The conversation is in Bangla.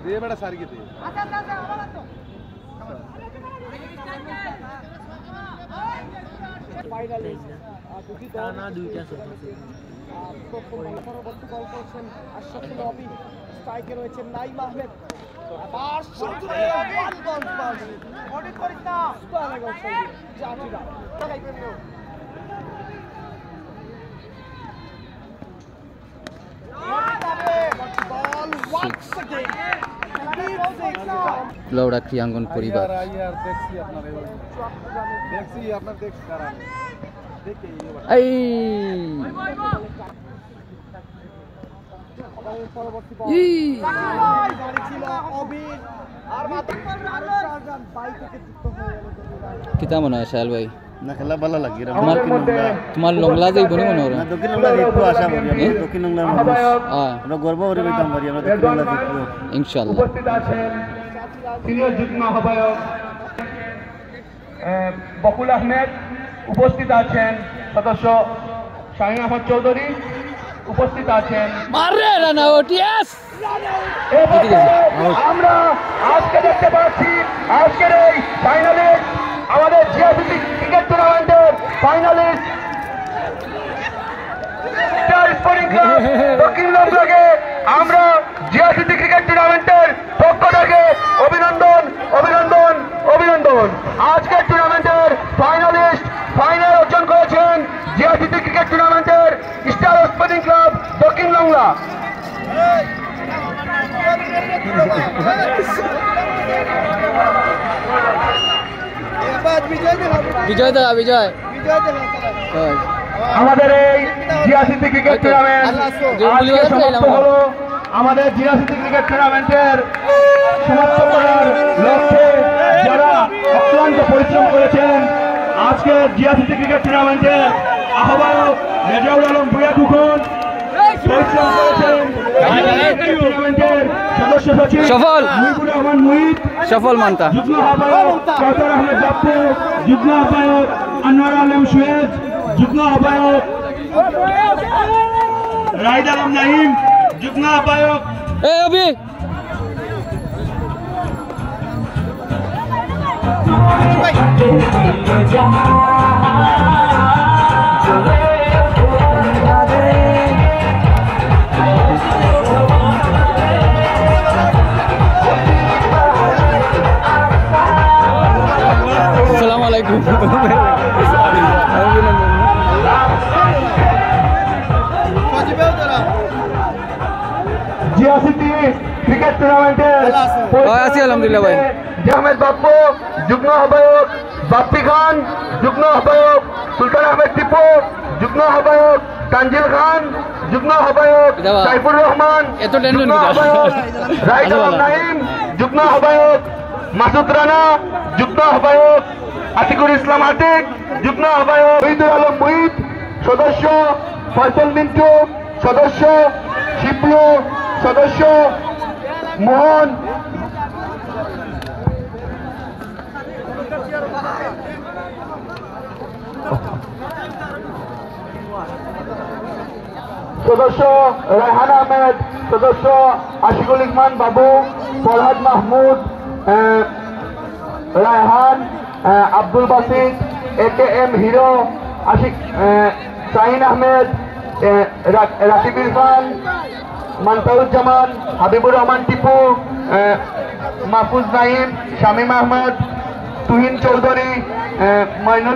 দিয়ে বেটা সার্কি দিয়ে ফাইনালিস্ট দুটি দল না দুইটা পরবর্তী বল করছেন আশরাফুল নবী, স্ট্রাইকে রয়েছেন নাইম আহমেদ। লৌড়া ক্রিয়াঙ্গন পরিবার কিতা মনে হয় শাল ভাই? না খেলা ভালো লাগে তোমার লংলা যাইব নি মনে হয়? দক্ষিণ বাংলা জিতবো আশা করি আমি। দক্ষিণ বাংলার মানুষ আমরা গর্ব করে বলতাম পারি আমরা দক্ষিণ বাংলা জিতবো ইনশাআল্লাহ। উপস্থিত আছেন সিনিয়র যুগ্ম আহ্বায়ক বকুল আহমেদ, উপস্থিত আছেন সদস্য শাহিন আহমদ চৌধুরী, উপস্থিত আছেন আমরা আজকে দেখতে পাচ্ছি আজকের এই ফাইনালিস্ট আমাদের জিয়াসিটি ক্রিকেট টুর্নামেন্টের ফাইনালিস্ট দক্ষিণ বাংলাকে আমরা জিয়াসিটি ক্রিকেট টুর্নামেন্টের পক্ষ থেকে অভিনন্দন অভিনন্দন অভিনন্দন। আজকের টুর্নামেন্টের ফাইনালিস্ট ফাইনাল অর্জন করেছেন জিয়াসিটি ক্রিকেট টুর্নামেন্টের স্টার স্পোর্টিং ক্লাব দক্ষিণ বাংলা। বিজয় দা বিজয় আমাদের এই জিয়াসিটি ক্রিকেট টুর্নামেন্ট আজকে সমাপ্ত হলো। আমাদের জিয়াসিটি ক্রিকেট টুর্নামেন্টের সমাপ্ত করার লক্ষ্যে যারা অক্লান্ত পরিশ্রম করেছেন আজকে জিয়াসিটি ক্রিকেট টুর্নামেন্টের আহ্বায়ক রেজাউল আলম ভুইয়া খুকন, পরিশ্রম করেছেন টুর্নামেন্টের সদস্য সচিব সফল মুহিবুর রহমান মুহিত, সফল মান্তা, যুগ্ম আহ্বায়ক কাউসার আহমেদ বাপ্পু, যুগ্ম আহ্বায়ক আনোয়ার আলম সুয়েজ, যুগ্ম আহ্বায়ক রাইদ আলম নাহিম, যুগ্ম আহ্বায়ক অভি আসসালামু আলাইকুম। জিয়াসিটি ক্রিকেট টুর্নামেন্টের আছি আলহামদুলিল্লাহ ভাই। আহমেদ বাপ্পু, যুগ্ম আহ্বায়ক বাপ্পি খান, যুগ্ম আহ্বায়ক সুলতান আহমেদ টিপু, যুগ্ম আহ্বায়ক তানজিল খান, যুগ্ম আহ্বায়ক সাইফুর রহমান, এত টেনশন যুগ্ম আহ্বায়ক রাইদ আলম নাহিম, যুগ্ম আহ্বায়ক মাসুদ রানা, যুগ্ম আহ্বায়ক আতিকুর ইসলাম আতিক, যুগ্ম আহ্বায়ক শহীদুল আলম মুহিত, সদস্য ফয়সল মিন্টু, সদস্য শিবলু, সদস্য মোহন, সদস্য রায়হান আহমেদ, সদস্য আশিকুল ইসমান বাবু, ফরহাদ মাহমুদ, রায়হান, আব্দুল বাসিত, AKM হিরো, আশিক, শাহিন আহমেদ, রাকিব ইরফান, মানতাউজ্জামান, হাবিবুর রহমান টিপু, মাহফুজ নাইম, শামীম আহমদ, তুহিন চৌধুরী, মইনুল